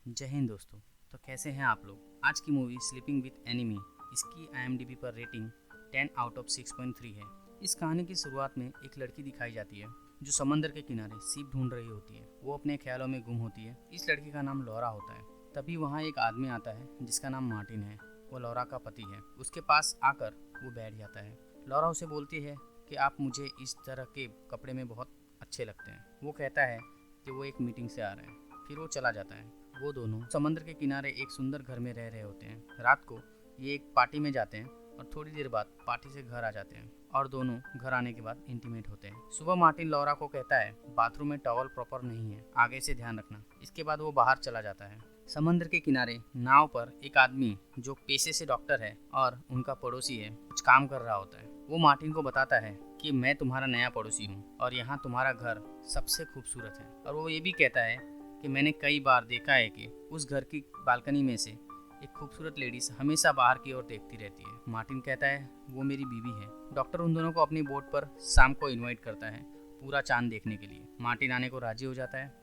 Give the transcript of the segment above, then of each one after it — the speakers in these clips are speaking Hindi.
जय हिंद दोस्तों। तो कैसे हैं आप लोग। आज की मूवी स्लीपिंग विथ एनिमी, इसकी IMDb पर रेटिंग 10 आउट ऑफ 6.3 है। इस कहानी की शुरुआत में एक लड़की दिखाई जाती है जो समंदर के किनारे सीप ढूंढ रही होती है। वो अपने ख्यालों में गुम होती है। इस लड़की का नाम लौरा होता है। तभी वहाँ एक आदमी आता है जिसका नाम मार्टिन है। वो लौरा का पति है। उसके पास आकर वो बैठ जाता है। लौरा उसे बोलती है कि आप मुझे इस तरह के कपड़े में बहुत अच्छे लगते हैं। वो कहता है कि वो एक मीटिंग से आ रहे हैं। फिर वो चला जाता है। वो दोनों समुद्र के किनारे एक सुंदर घर में रह रहे होते हैं। रात को ये एक पार्टी में जाते हैं और थोड़ी देर बाद पार्टी से घर आ जाते हैं और दोनों घर आने के बाद इंटीमेट होते हैं। सुबह मार्टिन लौरा को कहता है बाथरूम में टॉवल प्रॉपर नहीं है, आगे से ध्यान रखना। इसके बाद वो बाहर चला जाता है। समुद्र के किनारे नाव पर एक आदमी जो पेशे से डॉक्टर है और उनका पड़ोसी है कुछ काम कर रहा होता है। वो मार्टिन को बताता है कि मैं तुम्हारा नया पड़ोसी हूँ और यहाँ तुम्हारा घर सबसे खूबसूरत है। और वो ये भी कहता है कि मैंने कई बार देखा है कि उस घर की बालकनी में से एक खूबसूरत लेडीज हमेशा बाहर की ओर देखती रहती है। मार्टिन कहता है वो मेरी बीवी है। डॉक्टर उन दोनों को अपनी बोट पर शाम को इनवाइट करता है पूरा चांद देखने के लिए। मार्टिन आने को राजी हो जाता है।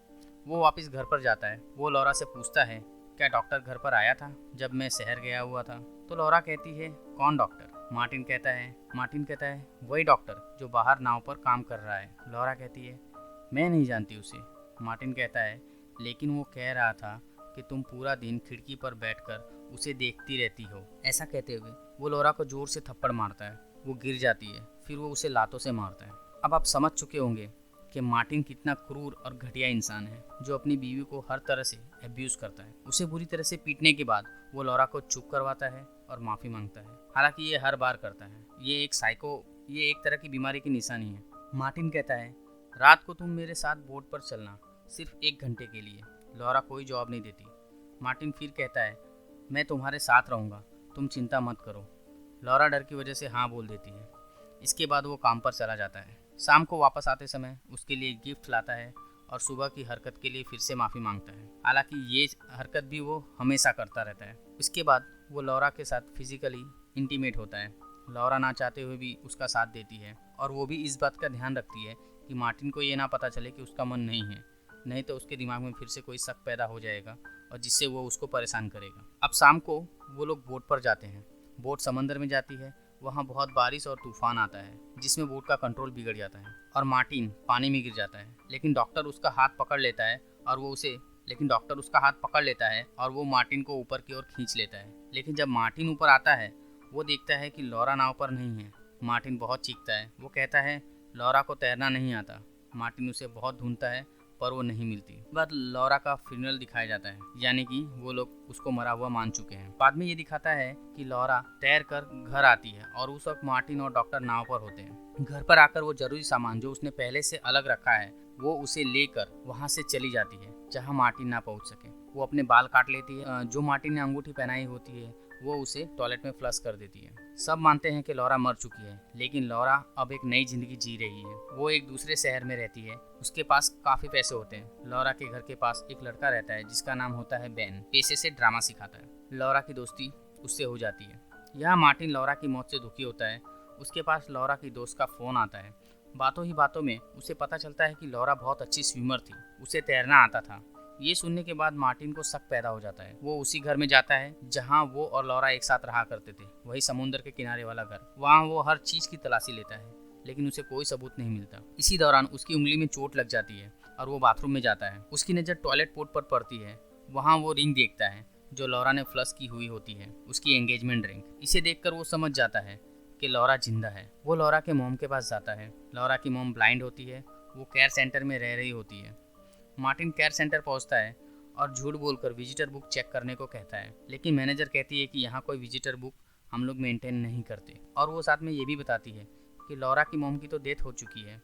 वो वापस घर पर जाता है। वो लौरा से पूछता है क्या डॉक्टर घर पर आया था जब मैं शहर गया हुआ था। तो लौरा कहती है कौन डॉक्टर। मार्टिन कहता है वही डॉक्टर जो बाहर नाव पर काम कर रहा है। लौरा कहती है मैं नहीं जानती उसे। मार्टिन कहता है लेकिन वो कह रहा था कि तुम पूरा दिन खिड़की पर बैठकर उसे देखती रहती हो। ऐसा कहते हुए वो लौरा को जोर से थप्पड़ मारता है। वो गिर जाती है। फिर वो उसे लातों से मारता है। अब आप समझ चुके होंगे कि मार्टिन कितना क्रूर और घटिया इंसान है जो अपनी बीवी को हर तरह से अब्यूज करता है। उसे बुरी तरह से पीटने के बाद वो लौरा को चुप करवाता है और माफ़ी मांगता है। हालांकि ये हर बार करता है। ये एक तरह की बीमारी की निशानी है। मार्टिन कहता है रात को तुम मेरे साथ बोट पर चलना, सिर्फ 1 घंटे के लिए। लौरा कोई जवाब नहीं देती। मार्टिन फिर कहता है मैं तुम्हारे साथ रहूँगा, तुम चिंता मत करो। लौरा डर की वजह से हाँ बोल देती है। इसके बाद वो काम पर चला जाता है। शाम को वापस आते समय उसके लिए गिफ्ट लाता है और सुबह की हरकत के लिए फिर से माफ़ी मांगता है। हालांकि ये हरकत भी वो हमेशा करता रहता है। इसके बाद वो लौरा के साथ फिजिकली इंटीमेट होता है। लौरा ना चाहते हुए भी उसका साथ देती है और वो भी इस बात का ध्यान रखती है कि मार्टिन को ये ना पता चले कि उसका मन नहीं है, नहीं तो उसके दिमाग में फिर से कोई शक पैदा हो जाएगा और जिससे वो उसको परेशान करेगा। अब शाम को वो लोग बोट पर जाते हैं। बोट समंदर में जाती है। वहाँ बहुत बारिश और तूफान आता है जिसमें बोट का कंट्रोल बिगड़ जाता है और मार्टिन पानी में गिर जाता है। लेकिन डॉक्टर उसका हाथ पकड़ लेता है और वो मार्टिन को ऊपर की ओर खींच लेता है। लेकिन जब मार्टिन ऊपर आता है वो देखता है कि लौरा नाव पर नहीं है। मार्टिन बहुत चीखता है। वो कहता है लौरा को तैरना नहीं आता। मार्टिन उसे बहुत ढूंढता है पर वो नहीं मिलती। बाद लौरा का फ्यूनरल दिखाया जाता है, यानी कि वो लोग उसको मरा हुआ मान चुके हैं। बाद में ये दिखाता है कि लौरा तैर कर घर आती है और उस वक्त मार्टिन और डॉक्टर नाव पर होते हैं। घर पर आकर वो जरूरी सामान जो उसने पहले से अलग रखा है वो उसे लेकर वहाँ से चली जाती है जहाँ मार्टिन ना पहुँच सके। वो अपने बाल काट लेती है। जो मार्टिन ने अंगूठी पहनाई होती है वो उसे टॉयलेट में फ्लश कर देती है। सब मानते हैं कि लौरा मर चुकी है, लेकिन लौरा अब एक नई जिंदगी जी रही है। वो एक दूसरे शहर में रहती है। उसके पास काफी पैसे होते हैं। लौरा के घर के पास एक लड़का रहता है जिसका नाम होता है बेन। पेशे से ड्रामा सिखाता है। लौरा की दोस्ती उससे हो जाती है। यहाँ मार्टिन लौरा की मौत से दुखी होता है। उसके पास लौरा की दोस्त का फोन आता है। बातों ही बातों में उसे पता चलता है कि लौरा बहुत अच्छी स्विमर थी, उसे तैरना आता था। ये सुनने के बाद मार्टिन को शक पैदा हो जाता है। वो उसी घर में जाता है जहाँ वो और लौरा एक साथ रहा करते थे, वही समुद्र के किनारे वाला घर। वहाँ वो हर चीज की तलाशी लेता है लेकिन उसे कोई सबूत नहीं मिलता। इसी दौरान उसकी उंगली में चोट लग जाती है और वो बाथरूम में जाता है। उसकी नज़र टॉयलेट पोर्ट पर पड़ती है। वहाँ वो रिंग देखता है जो लौरा ने फ्लश की हुई होती है, उसकी एंगेजमेंट रिंग। इसे देखकर वो समझ जाता है कि लौरा जिंदा है। वो लौरा के मोम के पास जाता है। लौरा की मोम ब्लाइंड होती है। वो केयर सेंटर में रह रही होती है। मार्टिन केयर सेंटर पहुंचता है और झूठ बोलकर विजिटर बुक चेक करने को कहता है, लेकिन मैनेजर कहती है कि यहाँ कोई विजिटर बुक हम लोग मेंटेन नहीं करते। और वो साथ में ये भी बताती है कि लौरा की मोम की तो डेथ हो चुकी है।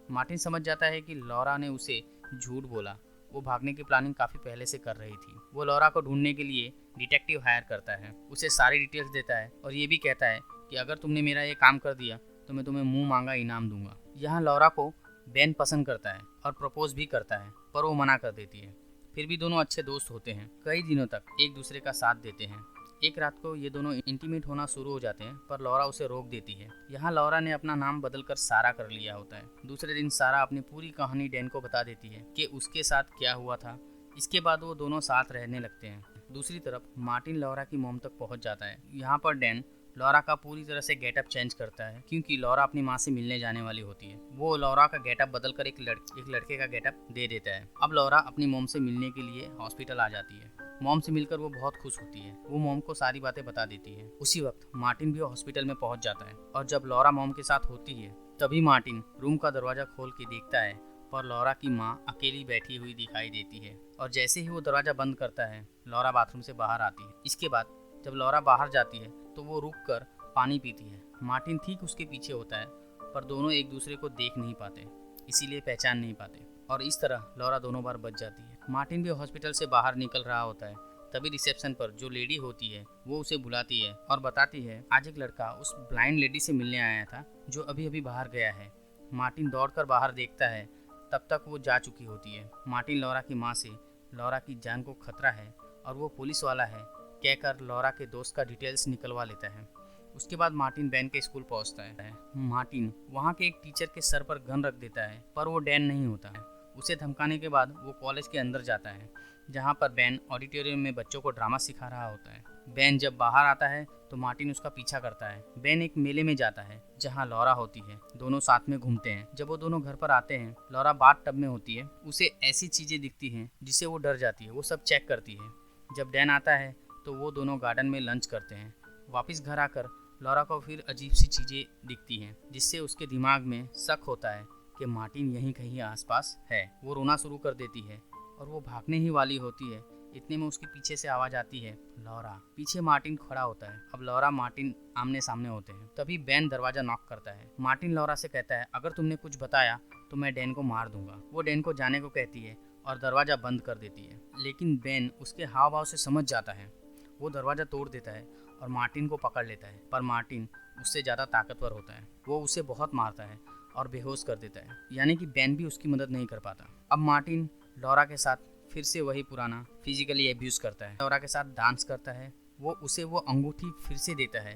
मार्टिन समझ जाता है कि लौरा ने उसे झूठ बोला। वो भागने की प्लानिंग काफ़ी पहले से कर रही थी। वो लौरा को ढूंढने के लिए डिटेक्टिव हायर करता है। उसे सारी डिटेल्स देता है और ये भी कहता है कि अगर तुमने मेरा ये काम कर दिया तो मैं तुम्हें मुंह मांगा इनाम दूंगा। यहाँ लौरा को बेन पसंद करता है और प्रपोज भी करता है पर वो मना कर देती है। फिर भी दोनों अच्छे दोस्त होते हैं। कई दिनों तक एक दूसरे का साथ देते हैं। एक रात को ये दोनों इंटीमेट होना शुरू हो जाते हैं पर लौरा उसे रोक देती है। यहाँ लौरा ने अपना नाम बदलकर सारा कर लिया होता है। दूसरे दिन सारा अपनी पूरी कहानी डैन को बता देती है कि उसके साथ क्या हुआ था, इसके बाद वो दोनों साथ रहने लगते हैं। दूसरी तरफ मार्टिन लॉरा की मोम तक पहुंच जाता है। यहाँ पर डैन लॉरा का पूरी तरह से गेटअप चेंज करता है क्योंकि लॉरा अपनी माँ से मिलने जाने वाली होती है। वो लॉरा का गेटअप बदलकर एक लड़के का गेटअप दे देता है। अब लॉरा अपनी मोम से मिलने के लिए हॉस्पिटल आ जाती है। मॉम से मिलकर वो बहुत खुश होती है। वो मॉम को सारी बातें बता देती है। उसी वक्त मार्टिन भी हॉस्पिटल में पहुंच जाता है और जब लॉरा मॉम के साथ होती है तभी मार्टिन रूम का दरवाजा खोल के देखता है पर लॉरा की माँ अकेली बैठी हुई दिखाई देती है। और जैसे ही वो दरवाजा बंद करता है लॉरा बाथरूम से बाहर आती है। इसके बाद जब लॉरा बाहर जाती है तो वो रुक कर पानी पीती है। मार्टिन ठीक उसके पीछे होता है पर दोनों एक दूसरे को देख नहीं पाते, इसीलिए पहचान नहीं पाते और इस तरह लॉरा दोनों बार बच जाती है। मार्टिन भी हॉस्पिटल से बाहर निकल रहा होता है। तभी रिसेप्शन पर जो लेडी होती है वो उसे बुलाती है और बताती है आज एक लड़का उस ब्लाइंड लेडी से मिलने आया था जो अभी अभी बाहर गया है। मार्टिन दौड़कर बाहर देखता है, तब तक वो जा चुकी होती है। मार्टिन लॉरा की माँ से लॉरा की जान को खतरा है और वो पुलिस वाला है कहकर लॉरा के दोस्त का डिटेल्स निकलवा लेता है। उसके बाद मार्टिन बैन के स्कूल पहुंचता है। मार्टिन वहाँ के एक टीचर के सर पर गन रख देता है पर वो डैन नहीं होता है। उसे धमकाने के बाद वो कॉलेज के अंदर जाता है जहाँ पर बैन ऑडिटोरियम में बच्चों को ड्रामा सिखा रहा होता है। बैन जब बाहर आता है तो मार्टिन उसका पीछा करता है। बैन एक मेले में जाता है जहाँ लॉरा होती है। दोनों साथ में घूमते हैं। जब वो दोनों घर पर आते हैं लॉरा बाथ टब में होती है। उसे ऐसी चीजें दिखती हैं जिससे वो डर जाती है। वो सब चेक करती है। जब डैन आता है तो वो दोनों गार्डन में लंच करते हैं। वापस घर आकर लॉरा को फिर अजीब सी चीजें दिखती हैं जिससे उसके दिमाग में शक होता है कि मार्टिन यहीं कहीं आसपास है। वो रोना शुरू कर देती है और वो भागने ही वाली होती है। इतने में उसके पीछे से आवाज आती है लॉरा। पीछे मार्टिन खड़ा होता है। अब लॉरा मार्टिन आमने सामने होते हैं। तभी बैन दरवाजा नॉक करता है। मार्टिन लॉरा से कहता है अगर तुमने कुछ बताया तो मैं डैन को मार दूंगा। वो डैन को जाने को कहती है और दरवाजा बंद कर देती है, लेकिन बैन उसके हाव भाव से समझ जाता है। वो दरवाजा तोड़ देता है और मार्टिन को पकड़ लेता है पर मार्टिन उससे ज़्यादा ताकतवर होता है। वो उसे बहुत मारता है और बेहोश कर देता है, यानी कि बैन भी उसकी मदद नहीं कर पाता। अब मार्टिन लॉरा के साथ फिर से वही पुराना फिजिकली एब्यूज करता है। लॉरा के साथ डांस करता है। वो उसे वो अंगूठी फिर से देता है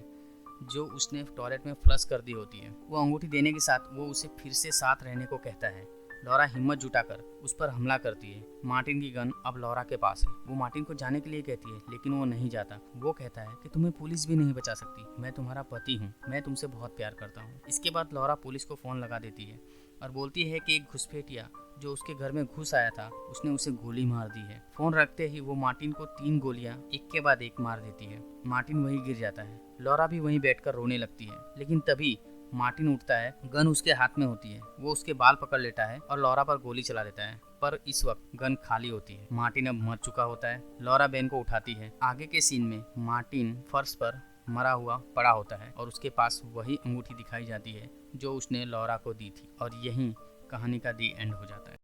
जो उसने टॉयलेट में फ्लश कर दी होती है। वो अंगूठी देने के साथ वो उसे फिर से साथ रहने को कहता है। लॉरा हिम्मत जुटाकर उस पर हमला करती है। मार्टिन की गन अब लॉरा के पास है। वो मार्टिन को जाने के लिए कहती है लेकिन वो नहीं जाता। वो कहता है कि तुम्हें पुलिस भी नहीं बचा सकती, मैं तुम्हारा पति हूँ, मैं तुमसे बहुत प्यार करता हूँ। इसके बाद लॉरा पुलिस को फोन लगा देती है और बोलती है कि एक घुसपैठिया जो उसके घर में घुस आया था उसने उसे गोली मार दी है। फोन रखते ही वो मार्टिन को 3 गोलियां एक के बाद एक मार देती है। मार्टिन वहीं गिर जाता है। लॉरा भी वहीं बैठकर रोने लगती है, लेकिन तभी मार्टिन उठता है। गन उसके हाथ में होती है। वो उसके बाल पकड़ लेता है और लॉरा पर गोली चला देता है, पर इस वक्त गन खाली होती है। मार्टिन अब मर चुका होता है। लॉरा बैन को उठाती है। आगे के सीन में मार्टिन फर्श पर मरा हुआ पड़ा होता है और उसके पास वही अंगूठी दिखाई जाती है जो उसने लॉरा को दी थी और यहीं कहानी का दी एंड हो जाता है।